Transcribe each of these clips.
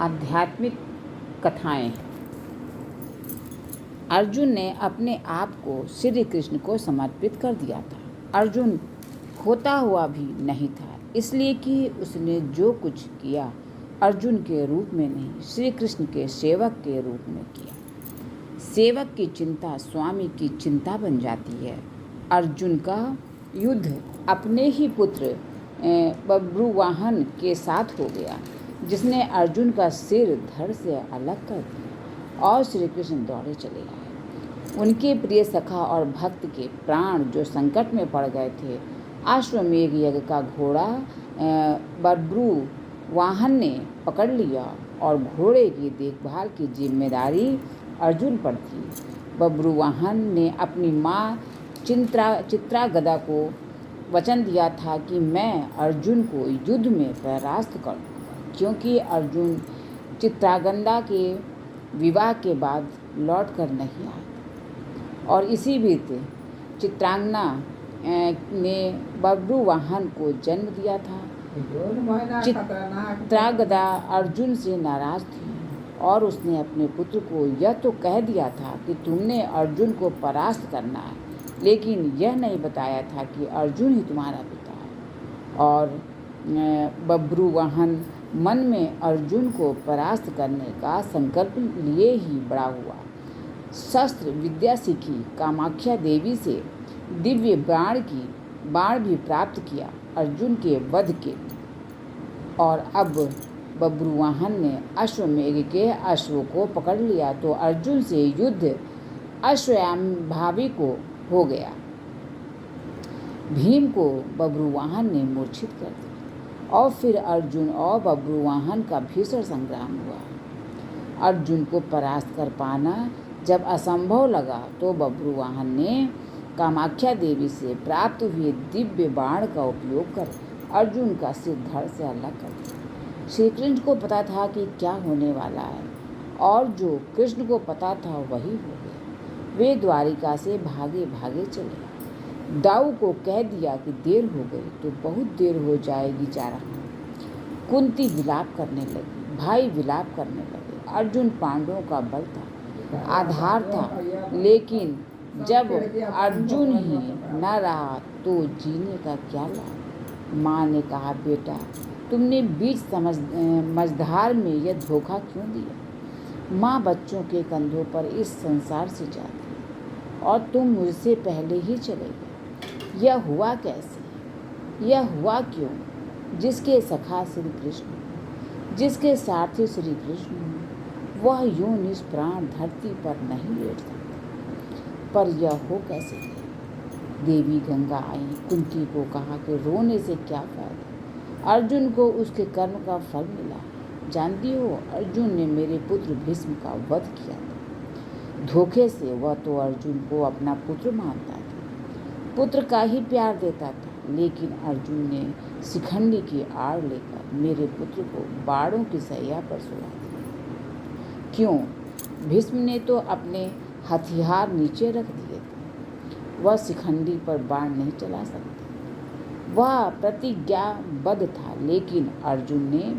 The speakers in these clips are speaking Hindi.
आध्यात्मिक कथाएं। अर्जुन ने अपने आप को श्री कृष्ण को समर्पित कर दिया था। अर्जुन खोता हुआ भी नहीं था, इसलिए कि उसने जो कुछ किया अर्जुन के रूप में नहीं, श्री कृष्ण के सेवक के रूप में किया। सेवक की चिंता स्वामी की चिंता बन जाती है। अर्जुन का युद्ध अपने ही पुत्र बब्रुवाहन के साथ हो गया, जिसने अर्जुन का सिर धड़ से अलग कर दिया और श्री कृष्ण दौड़े चले आए। उनके प्रिय सखा और भक्त के प्राण जो संकट में पड़ गए थे, अश्वमेध यज्ञ का घोड़ा बब्रुवाहन ने पकड़ लिया और घोड़े की देखभाल की जिम्मेदारी अर्जुन पर थी। बब्रुवाहन ने अपनी माँ चित्रागदा को वचन दिया था कि मैं अर्जुन को युद्ध में परास्त कर दूंगा, क्योंकि अर्जुन चित्रागदा के विवाह के बाद लौट कर नहीं आया। और इसी बीच चित्रांगना ने बब्रुवाहन को जन्म दिया था। चित्रागदा अर्जुन से नाराज थी और उसने अपने पुत्र को यह तो कह दिया था कि तुमने अर्जुन को परास्त करना है, लेकिन यह नहीं बताया था कि अर्जुन ही तुम्हारा पिता है। और बब्रुवाहन मन में अर्जुन को परास्त करने का संकल्प लिए ही बड़ा हुआ। शस्त्र विद्या सीखी, कामाख्या देवी से दिव्य बाण भी प्राप्त किया अर्जुन के वध के। और अब बब्रुवाहन ने अश्वमेध के अश्व को पकड़ लिया तो अर्जुन से युद्ध अश्वयंभावी को हो गया। भीम को बब्रुवाहन ने मूर्छित कर दिया और फिर अर्जुन और बब्रुवाहन का भीषण संग्राम हुआ। अर्जुन को परास्त कर पाना जब असंभव लगा तो बब्रुवाहन ने कामाख्या देवी से प्राप्त हुए दिव्य बाण का उपयोग कर अर्जुन का सिर धड़ से अलग कर दिया। श्री कृष्ण को पता था कि क्या होने वाला है, और जो कृष्ण को पता था वही हो गया। वे द्वारिका से भागे भागे चले। दाऊ को कह दिया कि देर हो गई तो बहुत देर हो जाएगी जा रहा। कुंती विलाप करने लगी, भाई विलाप करने लगे। अर्जुन पांडवों का बल था, आधार था, लेकिन जब अर्जुन ही न रहा तो जीने का क्या लाभ। माँ ने कहा, बेटा तुमने बीच मझधार में यह धोखा क्यों दिया। माँ बच्चों के कंधों पर इस संसार से जाती और तुम मुझसे पहले ही चले गए। यह हुआ कैसे, यह हुआ क्यों। जिसके सखा श्री कृष्ण, जिसके सारथी श्री कृष्ण, वह यूं निष्प्राण धरती पर नहीं लेट सकता। पर यह हो कैसे गया। देवी गंगा आई, कुंती को कहा कि रोने से क्या फायदा, अर्जुन को उसके कर्म का फल मिला। जानती हो, अर्जुन ने मेरे पुत्र भीष्म का वध किया था। धोखे से। वह तो अर्जुन को अपना पुत्र मानता था, पुत्र का ही प्यार देता था, लेकिन अर्जुन ने शिखंडी की आड़ लेकर मेरे पुत्र को बाणों की सैया पर सुला दिया। क्यों। भीष्म ने तो अपने हथियार नीचे रख दिए थे। वह शिखंडी पर बाण नहीं चला सकता। वह प्रतिज्ञाबद्ध था, लेकिन अर्जुन ने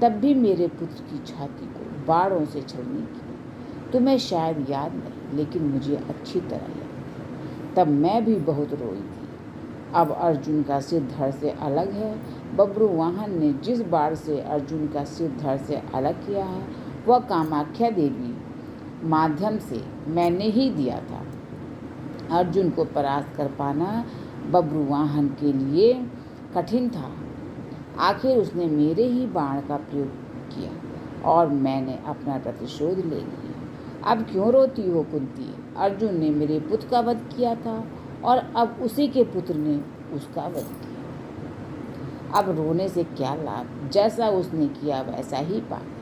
तब भी मेरे पुत्र की छाती को बाणों से छलनी की। तुम्हें शायद याद नहीं, लेकिन मुझे अच्छी तरह याद। तब मैं भी बहुत रोई थी। अब अर्जुन का सिर धड़ से अलग है। बब्रुवाहन ने जिस बाण से अर्जुन का सिर धड़ से अलग किया है, वह कामाख्या देवी माध्यम से मैंने ही दिया था। अर्जुन को परास्त कर पाना बब्रुवाहन के लिए कठिन था। आखिर उसने मेरे ही बाण का प्रयोग किया और मैंने अपना प्रतिशोध ले लिया। अब क्यों रोती हो कुंती। अर्जुन ने मेरे पुत्र का वध किया था और अब उसी के पुत्र ने उसका वध किया। अब रोने से क्या लाभ। जैसा उसने किया वैसा ही पाया।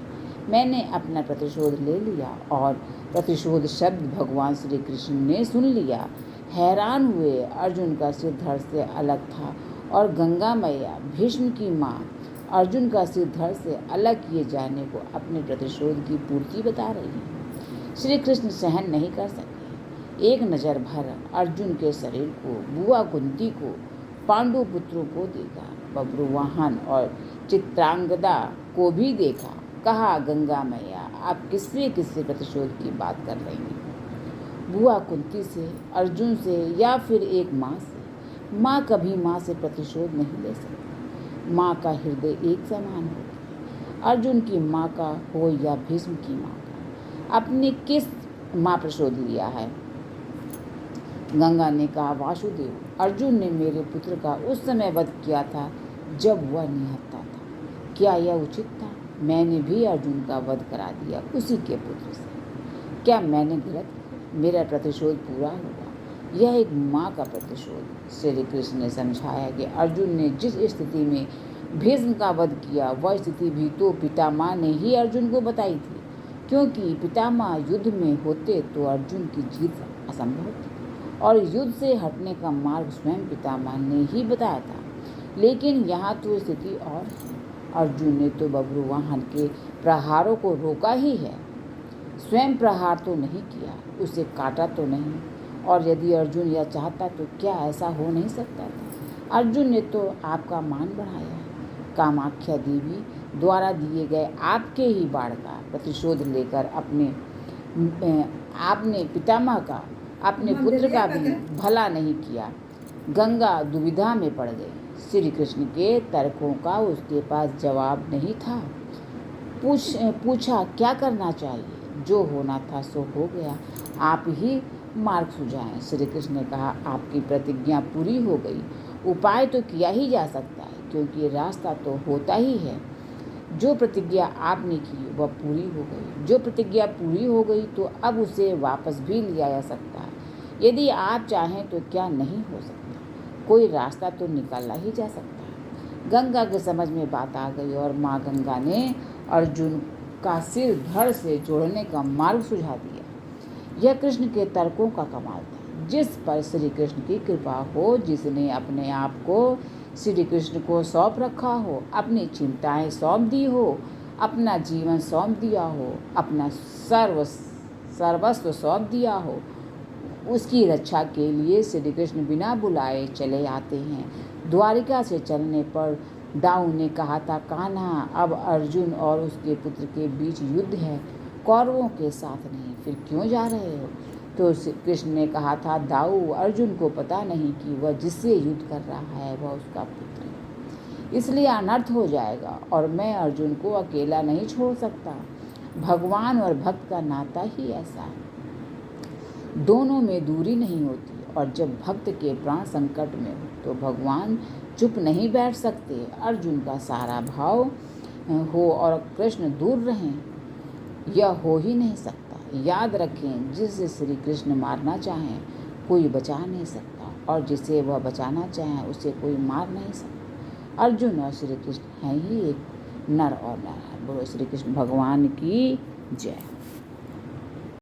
मैंने अपना प्रतिशोध ले लिया। और प्रतिशोध शब्द भगवान श्री कृष्ण ने सुन लिया। हैरान हुए। अर्जुन का सिर धड़ से अलग था और गंगा मैया भीष्म की माँ अर्जुन का सिर धड़ से अलग किए जाने को अपने प्रतिशोध की पूर्ति बता रही है। श्री कृष्ण सहन नहीं कर सके। एक नज़र भर अर्जुन के शरीर को, बुआ कुंती को, पांडु पुत्रों को देखा। बब्रुवाहन और चित्रांगदा को भी देखा। कहा, गंगा मैया, आप किससे प्रतिशोध की बात कर रही हैं? बुआ कुंती से, अर्जुन से, या फिर एक माँ से? माँ कभी माँ से प्रतिशोध नहीं ले सकती। माँ का हृदय एक समान होता है। अर्जुन की माँ का हो या भीष्म की माँ का, आपने किस माँ प्रतिशोध लिया है? गंगा ने कहा, वासुदेव, अर्जुन ने मेरे पुत्र का उस समय वध किया था जब वह निहत्था था। क्या यह उचित था? मैंने भी अर्जुन का वध करा दिया उसी के पुत्र से। क्या मैंने गलत? मेरा प्रतिशोध पूरा होगा। यह एक माँ का प्रतिशोध। श्री कृष्ण ने समझाया कि अर्जुन ने जिस स्थिति में भीष्म का वध किया, वह स्थिति भी तो पितामह ने ही अर्जुन को बताई थी, क्योंकि पितामह युद्ध में होते तो अर्जुन की जीत असंभव थी और युद्ध से हटने का मार्ग स्वयं पितामह ने ही बताया था। लेकिन यहाँ तो स्थिति और है। अर्जुन ने तो बब्रुवाहन के प्रहारों को रोका ही है, स्वयं प्रहार तो नहीं किया, उसे काटा तो नहीं। और यदि अर्जुन यह चाहता तो क्या ऐसा हो नहीं सकता था? अर्जुन ने तो आपका मान बढ़ाया है। कामाख्या देवी द्वारा दिए गए आपके ही बाण का प्रतिशोध लेकर आपने पितामह का, अपने पुत्र का भी भला नहीं किया। गंगा दुविधा में पड़ गई। श्री कृष्ण के तर्कों का उसके पास जवाब नहीं था। पूछा क्या करना चाहिए? जो होना था सो हो गया, आप ही मार्ग सुझाएं। श्री कृष्ण ने कहा, आपकी प्रतिज्ञा पूरी हो गई। उपाय तो किया ही जा सकता है, क्योंकि रास्ता तो होता ही है। जो प्रतिज्ञा आपने की वह पूरी हो गई। जो प्रतिज्ञा पूरी हो गई तो अब उसे वापस भी लिया जा सकता है। यदि आप चाहें तो क्या नहीं हो सकता? कोई रास्ता तो निकाला ही जा सकता है। गंगा के समझ में बात आ गई और माँ गंगा ने अर्जुन का सिर धड़ से जोड़ने का मार्ग सुझा दिया। यह कृष्ण के तर्कों का कमाल था। जिस पर श्री कृष्ण की कृपा हो, जिसने अपने आप को श्री कृष्ण को सौंप रखा हो, अपनी चिंताएं सौंप दी हो, अपना जीवन सौंप दिया हो, अपना सर्वस्व सौंप दिया हो, उसकी रक्षा के लिए श्री कृष्ण बिना बुलाए चले आते हैं। द्वारिका से चलने पर दाऊ ने कहा था, कान्हा, अब अर्जुन और उसके पुत्र के बीच युद्ध है, कौरवों के साथ नहीं, फिर क्यों जा रहे हो? तो कृष्ण ने कहा था, दाऊ, अर्जुन को पता नहीं कि वह जिससे युद्ध कर रहा है वह उसका पुत्र है, इसलिए अनर्थ हो जाएगा और मैं अर्जुन को अकेला नहीं छोड़ सकता। भगवान और भक्त का नाता ही ऐसा है, दोनों में दूरी नहीं होती। और जब भक्त के प्राण संकट में हो तो भगवान चुप नहीं बैठ सकते। अर्जुन का सारा भाव हो और कृष्ण दूर रहें, यह हो ही नहीं सकता। याद रखें, जिसे श्री कृष्ण मारना चाहें कोई बचा नहीं सकता, और जिसे वह बचाना चाहें उसे कोई मार नहीं सकता। अर्जुन और श्री कृष्ण हैं ही एक, नर और नारायण। बोलो श्री कृष्ण भगवान की जय।